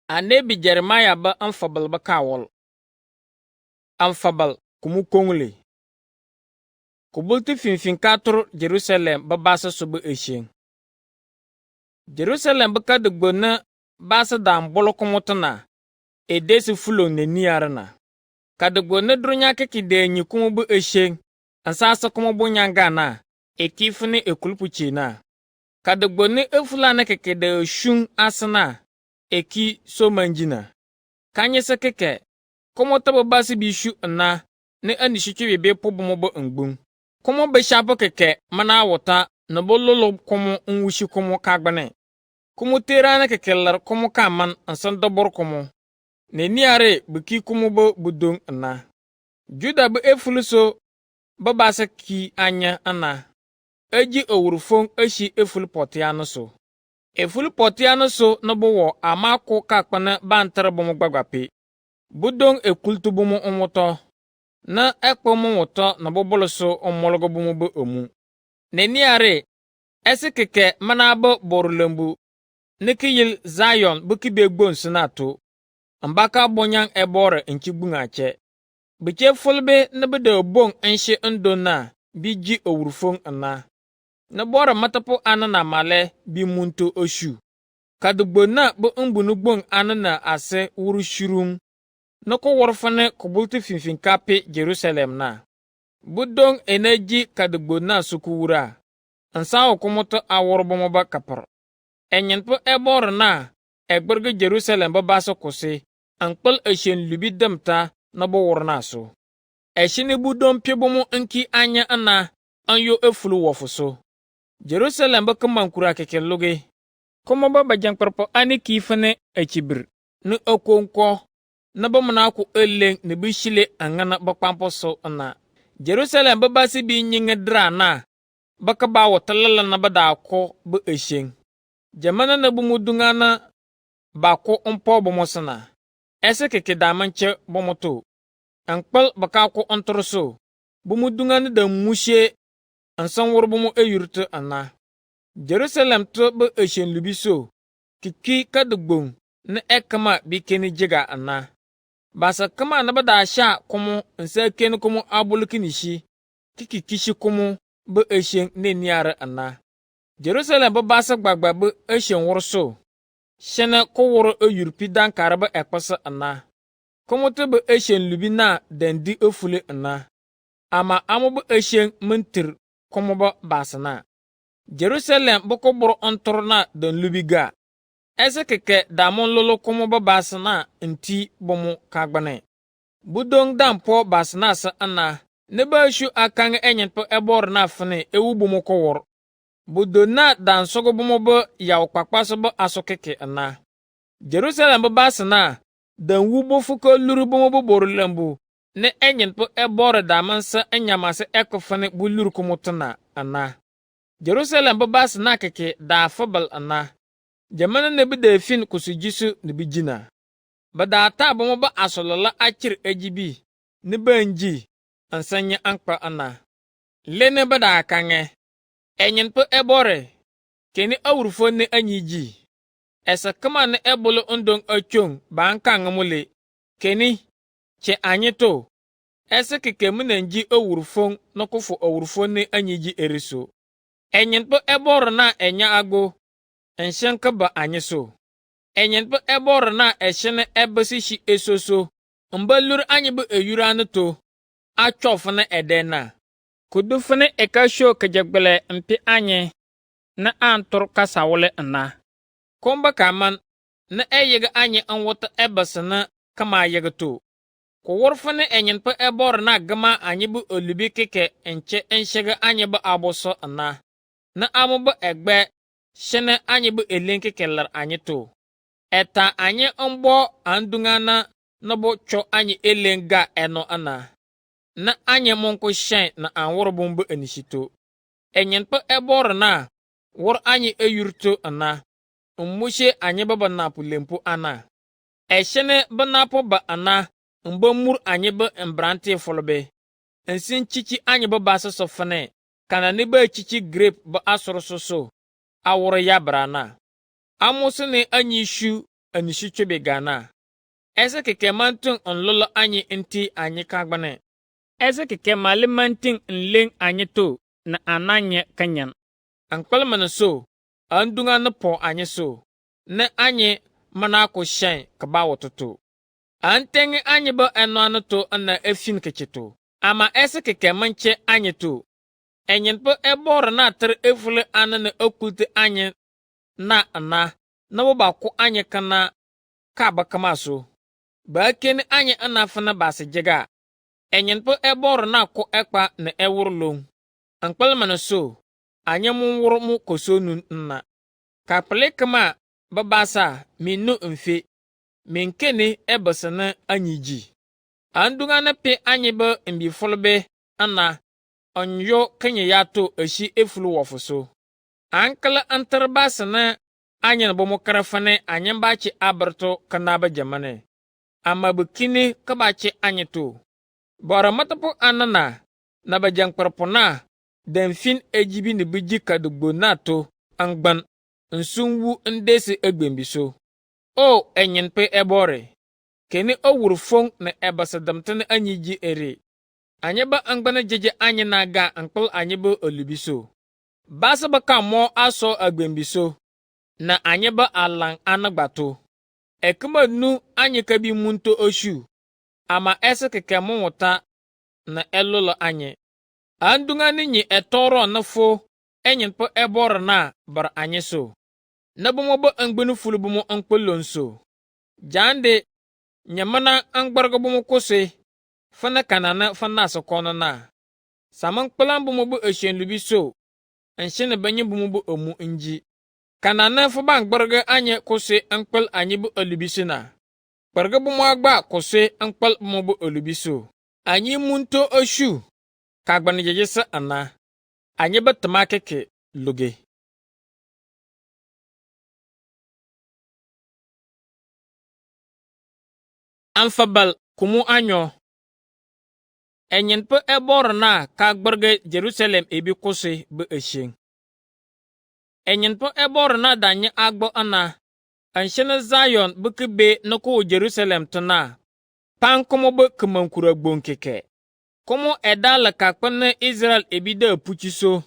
Anabi Jeremiah ba amfabal ba kawol. Amfabal kumu kongle. Kubulti finfin katur Jerusalem ba basa subu eshen. Jerusalem ba kadugbo na basa dam bolo kumutana. Edesi fulo ne niyarana. Kadugbo na drunya keki de nyi kumu bu eshen. Ansasa kumu bu nyangana. Ekifuni ekulpuchi na. Kadugbo na efulana keki de shun asana. Eki so manjina. Kanye se keke. Komo tabo basi bishu na ne anishichi bebe pobo bo ngbun. Komo be shapo keke mana wota na bololo komo nwushi komo kagbane. Komo terana keke lar komo kaman ansan dobor komo. Ne niare buki komo bo budong na. Juda bu efuluso babasa ki anya ana. Eji owurufong eshi eful potiano so. Eful potiano so no bo wo amako kakpana bantere bomo gbagbape. Budong ekultu bomo omoto. Na ekpo mo woto na boboloso omologo bomo bo omu. Neniare esikeke manabo borulembu. Nikiyil Zion buki begbon sinato. Ambaka bonyang ebore nchibungache. Biche fulbe nabede bong enshi ndona biji owurufong ana. Nabora matapo anana male bi muntu oshu. Kadugbo na bu mbunugbong anana ase wuru shurum. Noko worfane kubulti finfin kapi Jerusalem na. Budong energy kadugbo na sukuwura. Ansa okumoto aworbomo ba kapar. Enyenpo ebor na egberge Jerusalem ba baso kose. Ankpal eshen lubi damta na bo worna so. Eshini budong piebomo enki anya ana anyo efulu wofuso. Jerusalem ba kamankura keke loge. Komo ba bajankparpo ani kifane echibir. Ni okonko. Na ba manako eleng ne bishile angana ba kwampo so na. Jerusalem ba basi bi nyinga dra na. Baka ba watalala na ba da ko ba eshen. Jamana na bumudunga na ba ko umpo bomosana. Ese keke damanche bomoto. Ankpal baka ko ontroso. Bumudunga na da mushe ansan worbomo eyurte ana. Jerusalem to ba eshen lubiso. Kiki kadugbong na ekama bi keni jiga ana. Basa kama na bada sha kumu nsa ken kumu abulukinishi kiki kishi kumu bu eshen ne niare ana. Jerusalem bu basa gbagba bu eshen wurso. Shene ko wuro eyurpi dan karaba ekpasa ana. Kumu te bu eshen lubi na dendi efule ana. Ama amu bu eshen mentir kumu bu basana. Jerusalem bu ko buru ontor na den lubi ga. Ese keke damon lolo kumu ba basana nti bomu kagbane. Budong dampo basana sa ana. Neba shu akang enyenpo ebor na fene ewu bomu ko wor. Budo na dan sogo bomu ba yaw kpakpaso ba aso keke ana. Jerusalem ba basana dan wu bo fuko luru bomu bo borulembu. Ne enyenpo ebor daman sa enyamase eko fene bu luru kumutana ana. Jerusalem ba basana keke da fabal ana. Jamana ne bi da fin kusujisu ne bi jina. Bada ta bomo ba asolala achir ejibi. Ne banji ansanya ankpa ana. Lene bada kange. Enyenpo ebore. Keni awurfo ne anyiji. Esa kama ne ebolo undong achong ba ankanga mule. Keni che anyeto. Esa keke munenji awurfo nokufu awurfo ne anyiji eriso. Enyenpo ebore na enya ago. Enshen kaba anyeso. Enyenpo ebor na eshene ebesi shi esoso. Mbalur anyebu eyurane to. Achofene edena. Kudufene ekasho kajagbele mpi anye. Na antor kasawole na. Komba kaman. Na eyega anye anwota ebasena kama yega to. Kuworfene enyenpo ebor na gama anyebu olubi keke enche enshega anyebu aboso na. Na amubu egbe. Shene anye bu elenke kelar anye to. Eta anye mbo andungana nobo cho anye elenga eno ana. Na anye monko shen na anworo bombo enishito. Enyenpo ebor na wor anye eyurto ana. Mmushe anye baba napu lempo ana. Eshene banapo ba ana. Mbo mur anye ba embrante folobe. Ensin chichi anye ba basa sofane. Kana neba chichi grape ba asoro so. Awore ya brana. Amusene anyishu anisu chwebe gana. Ese keke mantun onlolo anyi inti anyi kagbane. Ese keke mali mantin nleng anyi to na ananye kanyan. Ankpal mana so, andunga na po anyi so, na anyi mana ko shen kaba wototo. Antengi anyi ba eno anato ana efin kecheto. Ama ese keke manche anyi to. Enyen po ebor na ter efule ana na okulte anyi na ana. Na waba ko anyi kana kaba kama so. Ba keni anyi anafana basi jega. Enyen po ebor na ko ekpa na ewurlong. Ankpal mana so, anyi mun wur mu kosonu nna. Kapele kama babasa minu mfe. Minkeni ebasana anyi ji. Andunga na pe anyi ba mbi folbe ana. Onyo kenye yato eshi efulu wofuso. Ankala antarbasana anyi na bomo karafane anyi bachi aberto kanaba jamane. Ama bukini kabachi anyi to. Bora matapo anana na bajang perpona denfin ejibi ni bijika dugbo na to angban nsunwu ndesi egbembiso. O enyen pe ebore. Keni owurfong na ebasadamtene anyi ji ere. Anyeba angbana jeje anyi na ga ankpal anyeba olubiso. Basa baka mo aso agbembiso. Na anyeba alang anagbato. Ekuma nu anyi kabi munto oshu. Ama ese keke munwuta na elolo anyi. Andunga ninyi etoro na fo enyen po ebor na bar anyi so. Na bomo ba angbenu fulu bomo ankpolonso. Jande nyamana angbarga bomo kose. Fana kanana fana sokono na. Samang pelan bomo bu eshen lubiso. Enshene banyi bomo bu omu inji. Kanana fabang barga anye kose angpel anyi bu olubisina. Barga bomo agba kose angpel bomo bu olubiso. Anyi munto oshu. Kagbani jejesa ana. Anyi ba tamakeke luge. Alfabal kumu anyo. Enyen pe ebor na kagbarga Jerusalem ebi kose bu eshen. Enyen pe ebor na danye agbo ana. Anshene Zion bu kebe noko Jerusalem tana. Pan komo bu kumankura gbonkeke. Komo edala kakpana Israel ebi da puchiso.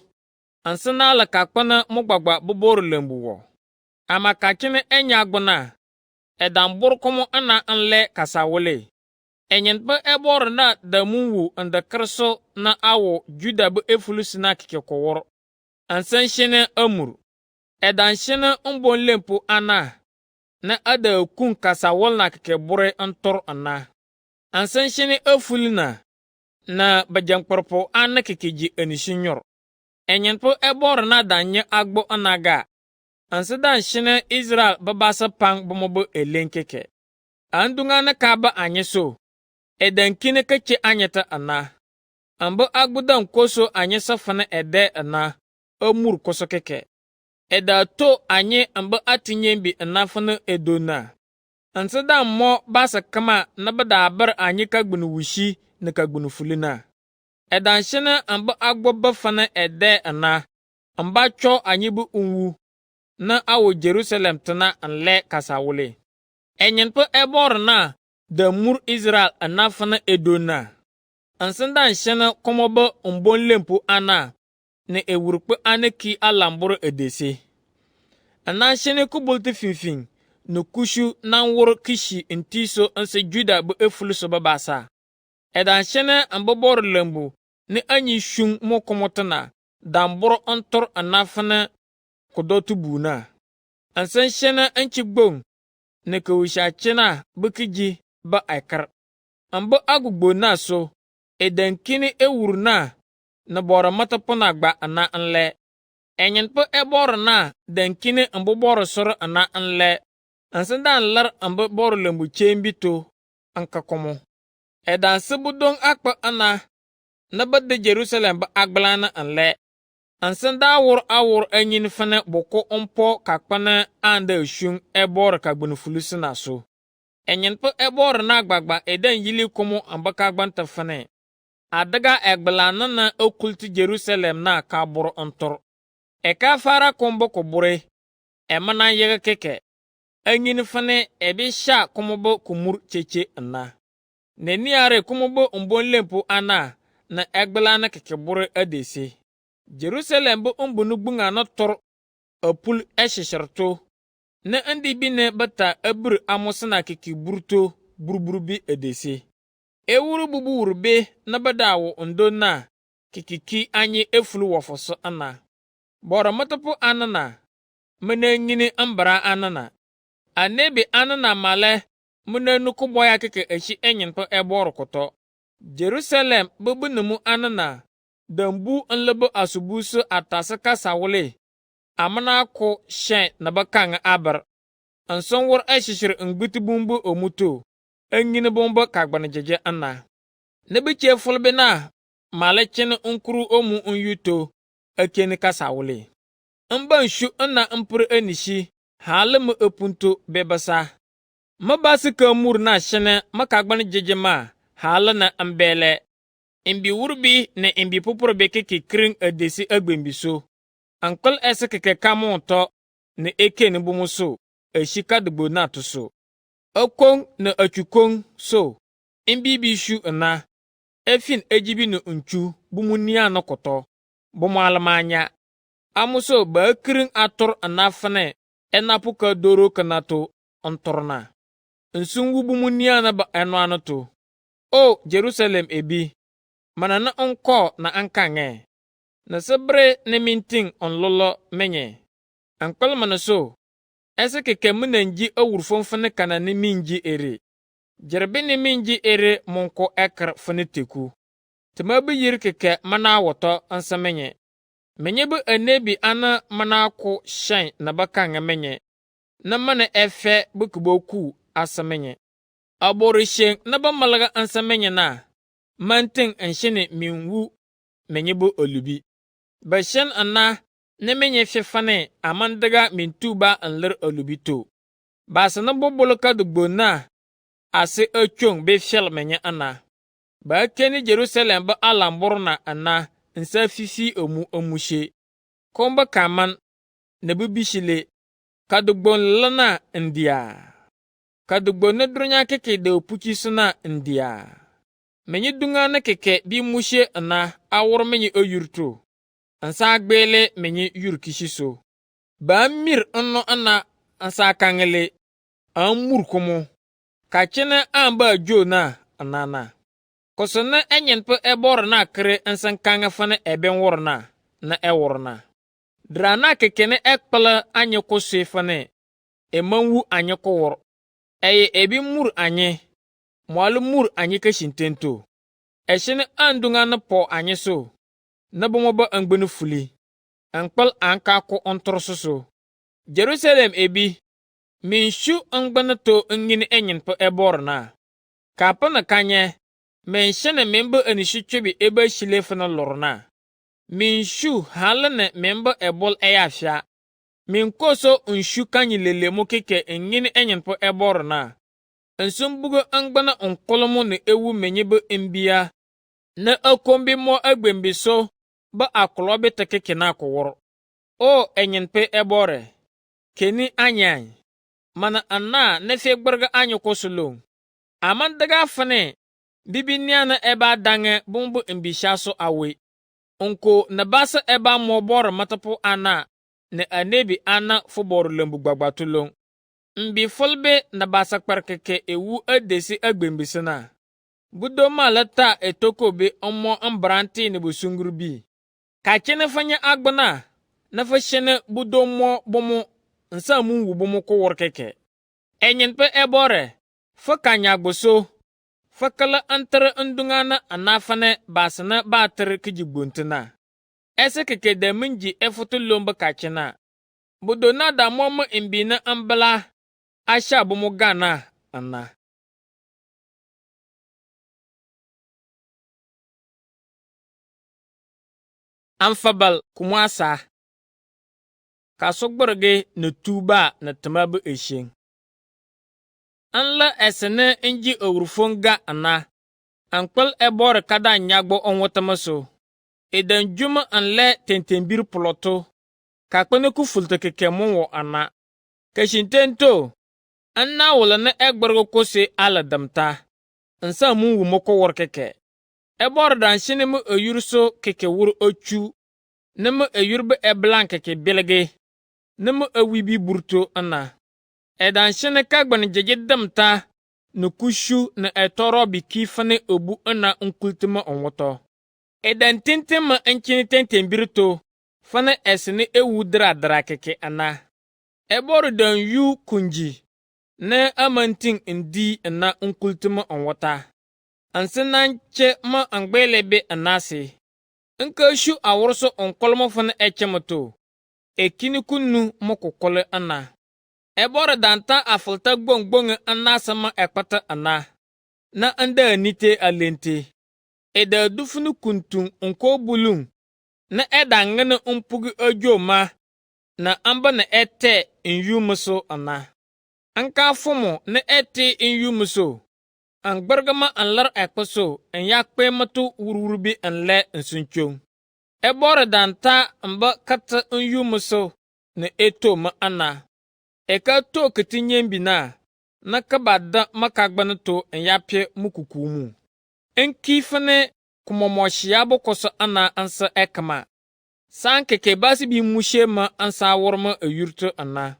Ansana la kakpana mugbagba bubor lembuwo. Ama kakine enya agbona. Edambur komo ana anle kasawole. Enyen pe ebor na damunwu anda kerso na awo Juda bu efulusina kike kowor. Ansan shene amur. Edan shene umbon lempu ana. Na ada kun kasawol na kike bure antor ana. Ansan shene efulina. Na bajangporpo ana kike ji anishinyor. Enyen pe ebor na danye agbo anaga. Ansadan shene Israel babasa pang bomobo elenkeke. Andunga na kaba anyeso. Edan kine kache anyeta ana. Ambo agbudan koso anyesa fana ede ana. Omur koso keke. Eda to anye ambo atinyembi ana fana edona. Ansadan mo basa kama na bada bar anye kagbunu wushi na kagbunu fulina. Edan shene ambo agboba fana ede ana. Amba cho anye bu unwu. Na awo Jerusalem tana anle kasawule. Enyen pe ebor na da mur Israel anafana edona. Ansanda shana komoba umbon lempu ana na ewurpe anaki alamburu edese. Ana shene kubulte finfin no kushu na wur kishi intiso anse Juda bu efuluso babasa. Edan shene ambobor lembu ni anyi shung mo komotana damburu antor anafana kudotu buna. Ansan shene anchi gbong na kawisha chena bukiji ba aikar. Ambo agugbo na so, edan kini ewur na bora matapona gba ana anle. Enyen po ebor na dan kini ambo boro soro ana anle. Ansandan lar ambo boro lembu chembito anka komo. Edan sebudong akpa ana na bade Jerusalem ba agblana anle. Ansanda awur anyin fana boko ompo kakpana anda shung ebor kagbunu fulusina so. Enyen po ebor na gbagba edan yili komo ambaka gbanta fane. Adaga egblana na okulti Jerusalem na kabur ontor. Eka fara kombo kobure. Emana yega keke. Anyin fane ebi sha kumobo kumur cheche ana. Neniare kumobo umbonlempo ana na egbela na kekebure adesi. Jerusalem bu umbunugbunga na tor apul eshishirto. Na andi bine bata abur amusana kekiburto burburubi adesi. Ewuru bubu wurbe na badawo undona kikiki anyi efulu wafoso ana. Bora matapu anana. Mene ngini ambara anana. Anebi anana male mune nuku boya keke eshi enyin po ebor koto. Jerusalem bubu numu anana. Dambu nlebo asubusu atase kasawule. Amana ko shen na bakanga abar. Anson wor eshishir ngbiti bumbu omuto. Engini bumbu kagbana jeje ana. Nebi fulbe na male chene unkuru omu unyuto. Akeni kasawule. Mban shu na mpur enishi. Halemu epunto bebasa. Mabasi kamur na shene makagbana jeje ma. Halana ambele. Imbi wurbi na imbi pupur beke kring adesi agbembiso. Ankol ese keke kamonto na eke ni bumuso. Eshika dugbo na tuso. Okong na achukong so. Imbi bishu na. Efin ejibi na unchu bumunia no koto. Bumalamanya. Amuso ba kring ator anafane. Enapuka doro kanato ontorna. Nsungu bumunia na ba enoanoto. O Jerusalem ebi. Manana onko na ankange. Na sebre ne minting onlolo menye. Ankol manaso. Ese keke munenji awurfonfane kana ne minji ere. Jerbe ne minji ere monko ekr fane teku. Temabu yir keke mana woto ansamenye. Menyebu enebi ana mana ko shen na bakanga menye. Na mana efe bukuboku asamenye. Aborishen na ba malaga ansamenye na. Manting enshene minwu menyebu olubi. Bashen ana ne menye fefane amandaga mintuba anler olubito. Basana boboloka dugbona ase ochong be fiel menye ana. Ba keni Jerusalem ba alamborna ana nsa fifi omushe. Komba kaman ne bubishile kadugbon lana ndia. Kadugbon ne dronya keke de opukisuna ndia. Menye dunga na keke bi mushe ana awor menye oyurto. Ansa agbele menye yurkishiso. Ba mir anno ana ansa kangele. Amur komo. Kachene amba jo na anana. Kosona enyen pe ebor na kre ansan kanga fane eben worna na eworna. Drana kekene ekpala anye kose fane. Emanwu anye kowor. Eye ebi mur anye. Mwalu mur anye kashintento. Eshene andunga na po anye so. Na bomoba angbenu fuli. Ankpal anka ko ontorsoso. Jerusalem ebi. Minshu angbana to ngini enyin po ebor na. Kapana kanye. Menshene memba anishu chwebi eba shilefana lorna. Minshu halane memba ebol eyafya. Minkoso unshu kanyi lele mokeke ngini enyin po ebor na. Nsumbugo angbana onkolomo ne ewu menyebe imbia. Na akombi mo agbembiso. Ba akolobe tekeke na kowor. O enyin pe ebore. Keni anyay. Mana anna nefe gbarga anyo kosulong. Amandaga fane. Bibinyana eba dange bumbu imbishaso awe. Onko na basa eba mobor matapu ana. Ne anebi ana fubor lembu gbagbatulong. Mbi folbe na basa kparkeke ewu adesi agbembisena. Budo malata etokobe omo ambranti ne busungrubi. Kachene fanya agbana. Na fashene budo mo bomo. Nsa mungu bomo ko workeke. Enyen pe ebore. Fakanya gboso. Fakala antara ndungana anafane basana batere kijibuntuna. Ese keke de minji efutu lomba kachena. Budo na da momo imbina ambala. Asha bomo gana ana. Amfabal kumwasa. Kasogborge na tuba na tamabu eshen. Anla esene inji awurfonga ana. Ankpal ebor kada nyagbo onwotamaso. Edan juma anle tentembir ploto. Kakpene ku fulte keke monwo ana. Kashintento. An na wala na egbergo kose ala damta. Nsa mu wu moko wor keke. Ebor dan shine mu eyurso keke wur ochu. Nemu eyurbe eblan keke belege. Nemu ewibi burto ana. Edan shine kagban jeje damta. No kushu na etoro biki fane obu ana unkultima onwoto. Edan tentema enchini tentembirito. Fane esene ewu dra keke ana. Ebor dan yu kunji. Ne amanting indi na unkultima onwota. Ansenan che ma angbelebe anase. Nka shu awurso onkolmo fane echemoto. Ekini kunu mokokole ana. Ebor danta afulta gbongbong anasama ekpata ana. Na anda anite alente. Eda dufunu kuntun onko bulung. Na eda ngene umpugi ojoma. Na amba na ete inyumuso ana. Anka fumo na ete inyumuso. An gbargama an lar ekpaso en yakpe matu wurwurbi an le nsunchong. Ebor danta amba kata inyumuso na eto ma ana. Eka to ketinyembi na kabada makagbana to en yapye mukukumu. Enki fane kumomoshiyabo koso ana ansa ekama. San keke basi bi mushe ma ansa worma eyurto ana.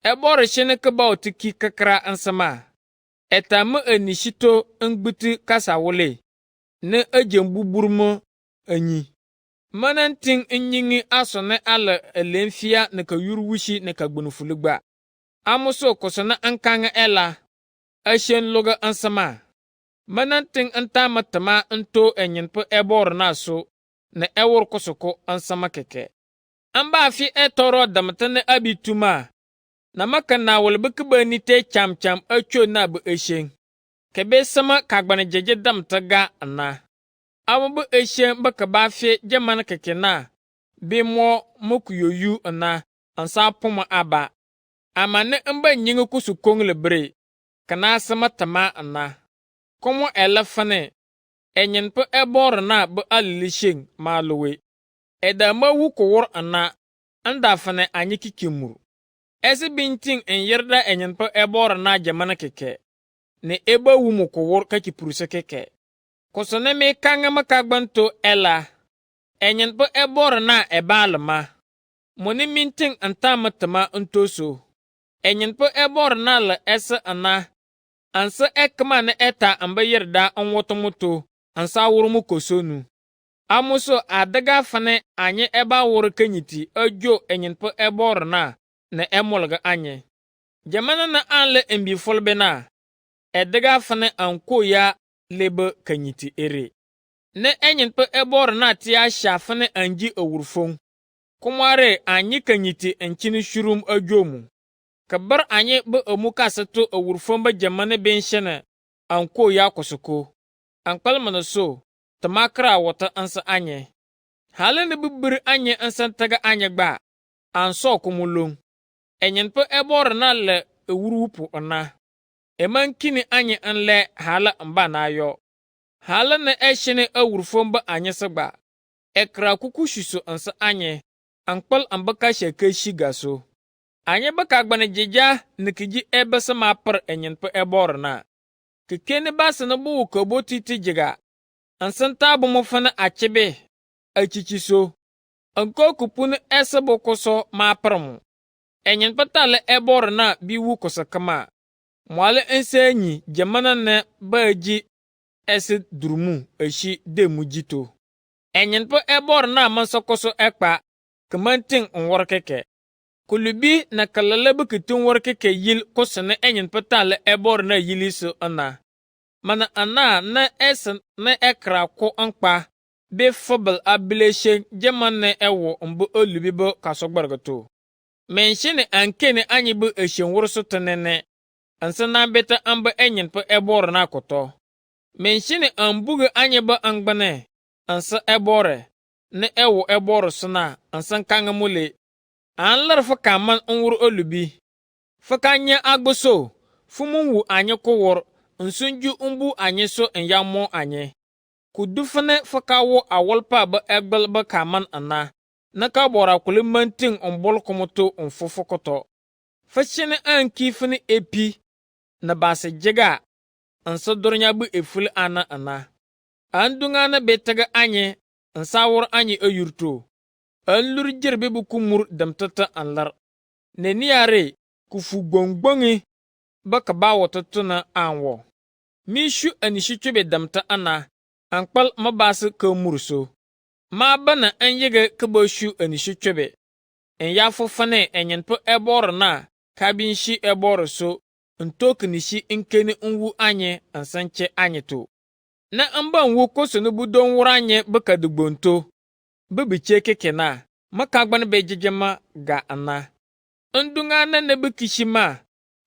Ebor shene keba otiki kakra ansama. Etamu enishito ngbuti kasawole. Ne ejembuburmo enyi. Mananting nyingi asone ala elenfia ne ka yurwushi ne ka gbunufuligba. Amuso kosona ankanga ela. Ashen loga ansama. Mananting antamatama nto enyenpo ebor naso. Ne ewor kosoko ansama keke. Amba afi etoro damatane abituma. Na maka na walbekbani te cham acho na bu eshen. Kebe sama kagbane jeje damtaga ana. Awabu eshen baka bafi jamana keke na. Bimo mokuyoyu ana. Ansa puma aba. Amane mba nyingu kusu kongle bre. Kana sama tama ana. Komo elefane. Enyenpo ebor na bu alilishen maluwe. Eda mawu kowor ana. Anda fane anyiki kimuru. Esi binting en yerda enyenpo ebor na jamana keke. Ne eba wumu kowor kaki puruse keke. Kosone me kanga makagbanto ela. Enyenpo ebor na ebalma. Moni minting antamatama untoso. Enyenpo ebor na la esa ana. Ansa ekma na eta amba yerda onwotomoto. Ansa wurumu kosonu. Amuso adaga fane anye eba wuru kenyiti ojo enyenpo ebor na emolga anye. Jamana na anle embi folbena. Edega fane anko ya lebe kenyiti ere. Ne enyenpo ebor na tia sha fane anji owurfong. Kumare anyi kenyiti enchini shurum ojomu. Kabar anye be omuka sato owurfong ba jamana benshene anko ya kosoko. Ankpalmana so. Tamakra wata ansa anye. Halene bibiri anye ansa taga anye gba. Anso kumulong. Enyenpo ebor na le ewurupu ona. Emankini anye anle hala mba na yo. Hala na eshene ewurufomba anye sagba. Ekra kukushiso ansa anye. Ankpal ambaka sheke shigaso. Anye baka gbane jeja nikiji ebesa mapar enyenpo ebor na. Kekene basa na bu ukoboti tijiga. Ansan tabu mofana achebe. Achichiso. Anko kupunu esa bokoso maparmu. Enyen patale ebor na biwu kosakama. Mwale ensenyi jamana ne baji ese drumu eshi demujito. Enyen po ebor na mansokoso ekpa. Kamanting onworkeke. Kulubi na kalalabu kitun workeke yil kosane enyen patale ebor na yiliso ana. Mana ana na esen na ekra ko ankpa. Be fobel abileshe jamane ewo mbu olubibo kasogbargato. Menshine ankene anyibu eshen wursu tenene. Ansana beta amba enyen po ebor na koto. Menshine ambuge anyiba angbane. Ansa ebore. Ne ewo ebor suna. Ansan kangamule. Anlar fakaman onwur olubi. Fakanya agboso. Fumunwu anye kowor. Nsunju umbu anye so enyamo anye. Kudufane fakawo awolpa ba egbel ba kaman ana. Naka bora kulimanting ombol komoto onfofokoto. Fashene anki fene epi na base jega nsa dornya bu eful ana ana andunga na betega anye nsa wor anye ayurto allur jirbe bu kumur damtata anlar ne niare kufu gongbongi baka bawototuna anwo mishu anishi chube damta ana ankpal mabase ka murso ma bana anyege kaboshu anishi chube en yafo fane enyenpo ebor na kabinshi ebor so ntoknishi nkeni nwu anye ansanche anyeto na amba nwu koso no budon wuranye baka dugbonto bibiche kekena makagban bejejema ga ana ndunga na nebikishima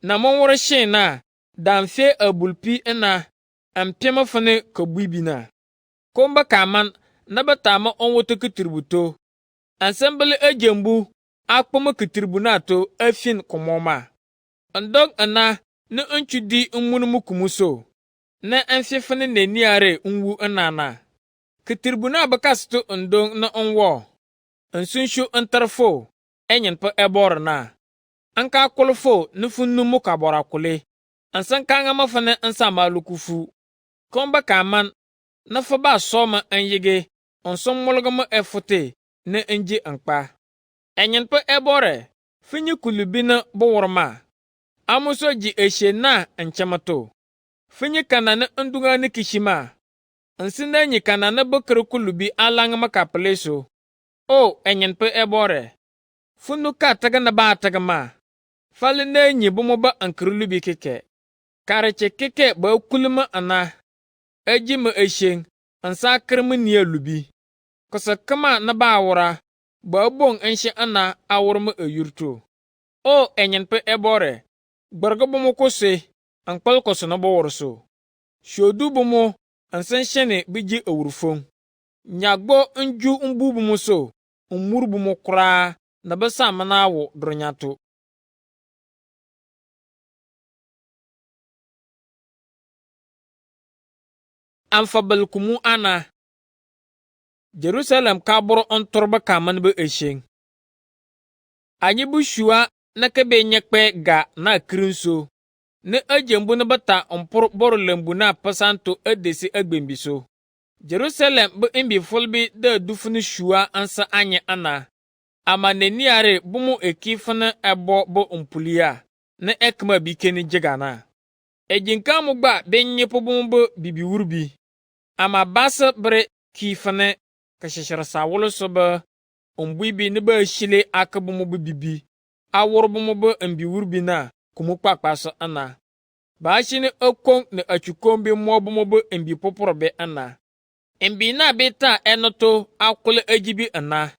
na monwore shena damfe abulpi ena ampema fane kabibina komba kaman nabatama onwoto kitributo ensemble ejembu akpoma kitribunato afin komoma ndog ana na nchudi nmunmu kumuso na enfefane neniare nwu anana kitribuna bakasto ndong na onwo nsunshu antarfo enyenpa eborna anka kulfo nufunnumu kabora kule ansankanga mafane ansamalukufu komba kaman nafaba soma anyege onsomolgama efote na enje ankpa enyenpa ebore finyi kulubina boworma amuso ji eshena anchamato finyi kanana ndunga ni kishima nsina nyi kanana bokere kulubi alangama kapleso o enyenpa ebore funu ka taga na ba taga ma fali na nyi bomo ba ankirulubi keke kareche keke ba kuluma ana ejima esheng ansa kirmi niya lubi kosa kama na ba wura ba bong enshi ana awurma ayurto o enyenpa ebore gbarga bomo kose ankpal koso na bo worso shodu bomo ansan shene biji awurfong nyagbo nju mbu bomo so umur bomo kura na basa manawo dronyato amfabalkumu ana Jerusalem kaboro ontorba kaman be esheng anyi bushua na kebe nyekpe ga na krinso ne ajembu na bata ompor boro lembu na pasanto edesi agbembiso Jerusalem be imbi folbi de dufunu shua ansa anye ana ama neniare bumu ekifana ebo bo umpulia na ekma bikeni jegana ejinka mugba benyepo bumu bo bibiwurbi ama basa bre kifane kashashara sawolo soba umbibi ne ba shile akabumu bibi awor bumu bo ambiwurbi na kumukpakpaso ana baashine okon ne achukombi mobumu bo ambi poporobe ana ambi na beta enoto akule ajibi ana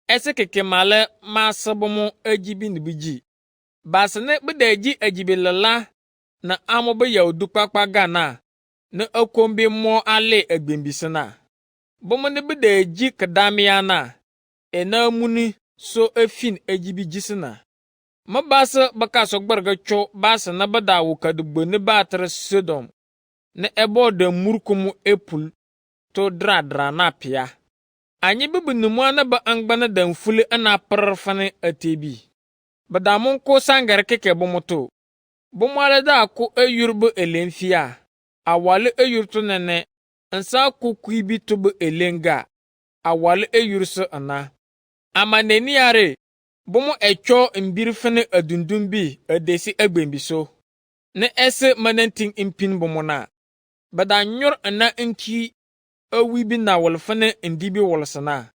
ese keke male masabumu ajibi nibiji basane bedaji ajibi lala na amobe yaudukpakpa gana na okombi mo ale agbembisana bomo ne bedaji kadamiana ena muni so efin ajibi jisana mabasa bakaso gbarga cho basa na badawu kadugbo ne batra Sodom na ebo de murkumu epul to dradra na pia anyi bibi numu na ba angbana dan fule ana parfane atebi badamun ko sangar keke bomoto bomwale da ko ayurbu elenfia awale ayurtu nene ansa ku kuibi to bu elenga awale ayursu ana amaneniare bomo echo mbirfene adundumbi adesi agbembiso ne ese manantin impin bomona badanyor ana inki awibi na wolfene ndibi wolsana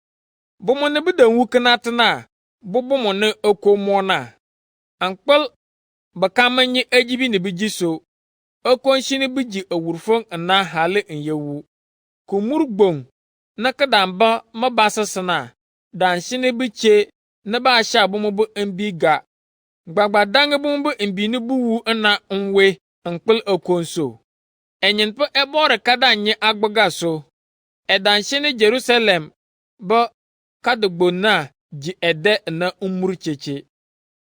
bomo ne bidan wukanatna bobomo ne okomona ankpal bakamanye ajibi ne bijiso okonshini biji awurfon ana hale nyewu kumurgbong nakadamba mabasa sana danshini biche na ba sha bomo bo ambiga gbagba dange bomo bo ambini buwu ana nwe ankpal okonso enyenpo ebore kadanye agbaga so edanshini Jerusalem bo kadugbo na ji ede na umurcheche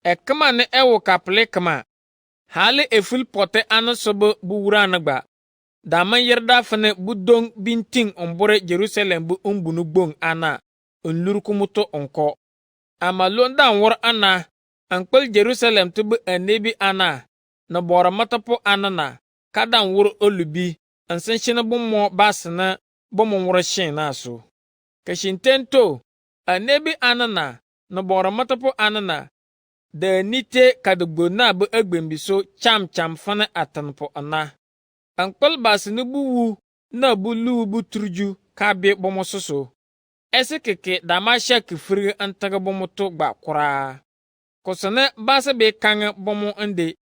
ekama ne ewo kaple kama hale eful pote anasobo buwura nagba daman yerda fane budong binting ombore Jerusalem bu umbunu gbong ana onlurkumuto onko ama londan wor ana ankpal Jerusalem tubu anebi ana na bora matapo anana kadan wur olubi ansan shine bomo basna bomo wur shin naso kashintento anebi anana na bora matapo anana da nite kadugbo na bu agbembiso cham cham fane atanpo ana ankpal basni buwu na bulu bu turju kabe bomo soso ese keke damasha kifri antaga bomo to gba kura kosane basa be kanga bomo ande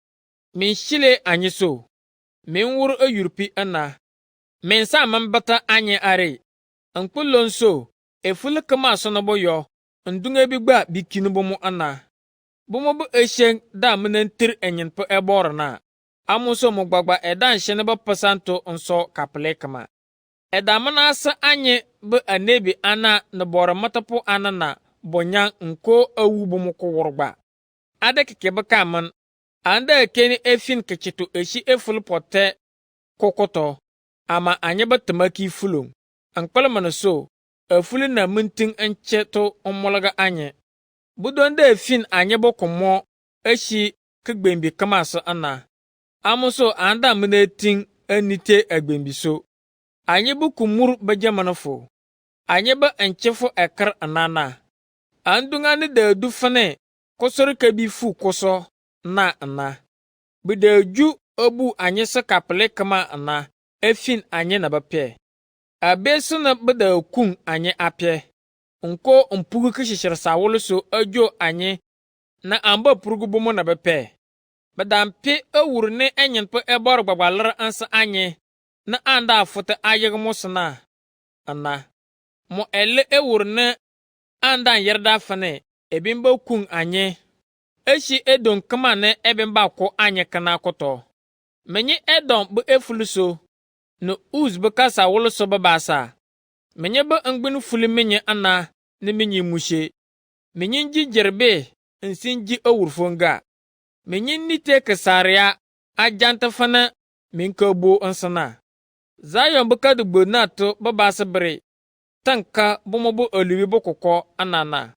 min shile anyiso min wur ayurpi ana min sa man bata anye are ankpulon so efule kama sono boyo ndunga bi gba bikini bomo ana bomo bu eshen da menentir enyen po eborna amuso mo gbagba edan shene ba pasanto nso kaple kama edamana asa anye bu anebi ana na bora matapo ana na bonya nko awu bomo ko worgba ade keke baka man anda keni efin kechitu eshi eful pote kokoto ama anye batamaki fulung ankpala manaso afuli na munting encheto omolaga anye budonde efin anye bokomo eshi kegbembi kamaso ana amuso anda muneting anite agbembiso anye bukumur bajamanafo anye ba enchefo ekar anana andunga ni de dufane kosor kabifu koso na ana bideju obu anye sakaple kama ana efin anye na bape abesu na bida kun anye apye nko mpugu kishishir sawuluso ajo anye na amba purugu bomo na bape badampe awurne enyen po ebor gbagbalar ansa anye na anda afuta ayeg musna ana mo elle ewurne anda yerda fane ebimba kun anye eshi edon kama ne ebimba ko anye kana koto menye edon bu efuluso no uz bu kasa wuluso babasa menye bu ngbin fuli menye ana ne menye mushe menye nji jerbe nsinji awurfonga menye nite kasaria ajanta fana minka bo ansana zayon bu kadugbo na to babasa bre tanka bomobo olibi bokoko anana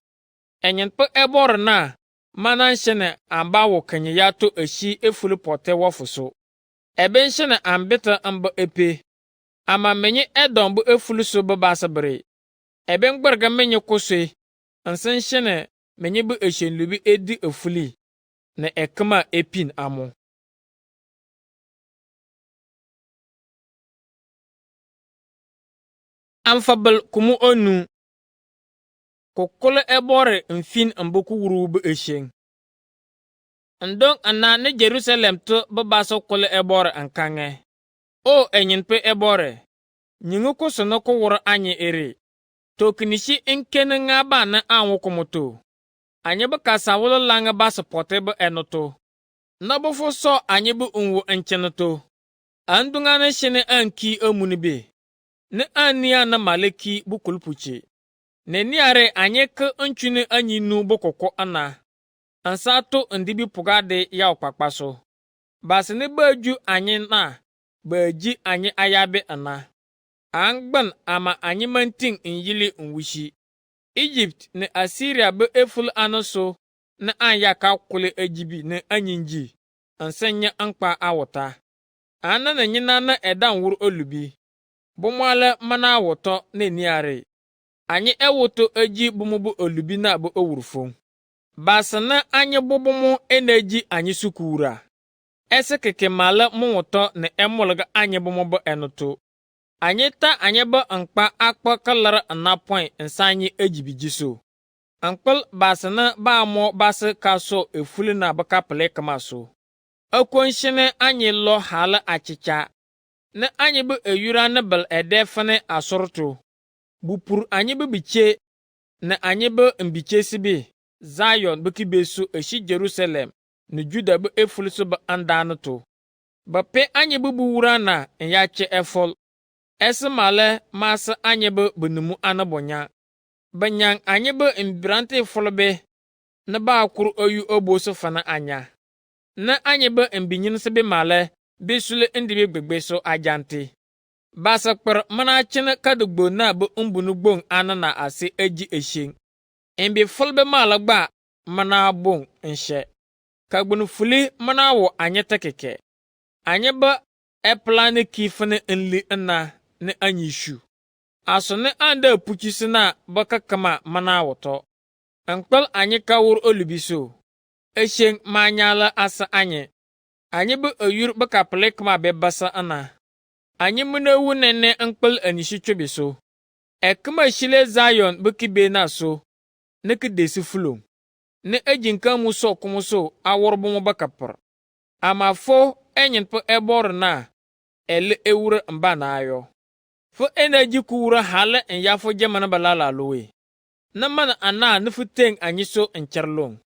enyen po ebor na manan shene ambawo kanye yato eshi efulu pote wofuso eben shene ambeta amba epe ama menye edon bu efulu so babasa bre eben gbarga menye koswe ansan shene menye bu eshenlubi edi efuli na ekma epin amo amfabel kumu onu kokole ebore mfin amboku wuru bu eshen ndong ana ne Jerusalem to babaso kole ebore ankange o enyin pe ebore nyingu ko sono ko woro anye ere to kinishi inkene nga ba na anwo komoto anye ba kasawolo langa ba supporte ba enoto na bofo so anye bu unwo enchenoto andunga ne shene anki amunibe ne ania na maleki bu kulpuche ne niare anye ke onchune anyi nu bokoko ana ansato ndibi pugade ya okpakpaso basene baju anye na baji anye ayabe ana angban ama anye manting nyili nwushi Egypt ne Assyria be eful anoso na anya ka kule ejibi ne anyinji ansenya ankpa awota ana na nyina na edan wur olubi bomwale mana awoto na niare anye ewoto eji bumubu olubi na bo owurfo basana anye bobomo eneji anye sukura ese keke mala muwoto ne emolga anye bomobo enoto anye ta anye ba ankpa akpa kalara anapon nsanye ejibijiso ankpal basana ba mo bas kaso efuli na baka ple kamaso akonshine anye lo hala achicha ne anye bu eyura ne bel edefane asorto bupur anye bu biche ne anye bu mbiche sibi Zion bu kibesu eshi Jerusalem ne Juda bu efuli so ba andanoto ba pe anye bu buwura na yache efol esmale mas anye bu bunumu anabonya banyang anye bu imbrante folbe ne ba kuru oyu oboso fana anya na anye bu mbinyin sebe male besule ndibe gbegbe so ajanti basa kper mana chine kadugbo na bu mbunu gbong anana ase eji eshen mbi folbe mala gba mana bon nshe Kagbun fuli mana wo anye tekeke. Anye ba epla ne kifene enli na ne anyishu. Aso ne anda puchisina baka kama mana woto. Ankpel anye kawur olubiso. Esheng manyala asa anye. Anye be oyur baka plek ma be basa ana. Anye mune wu nene ankpel anishi chobeso. Ekma shile Zion bekibe na so. Neke desi fulong. Ne ejinka muso kumuso aworbo mo bakapar. Amafo enyin pe ebor na. Ele ewure mba na ayo. Fo energy kuura hale en yafo jamana balala lowe. Na mana ana nufu teng anyiso encharlong.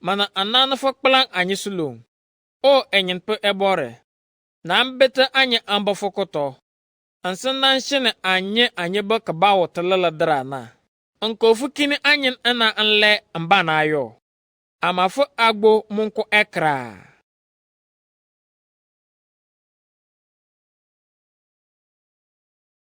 Mana ana nufu kpalang anyiso long. O enyin pe ebore. Na ambete anye amba fokoto. Ansan nan shene anye ba kabawo talala drana. Ankofu kini anyin ana anle mba na ayo. Amafo agbo munko ekra.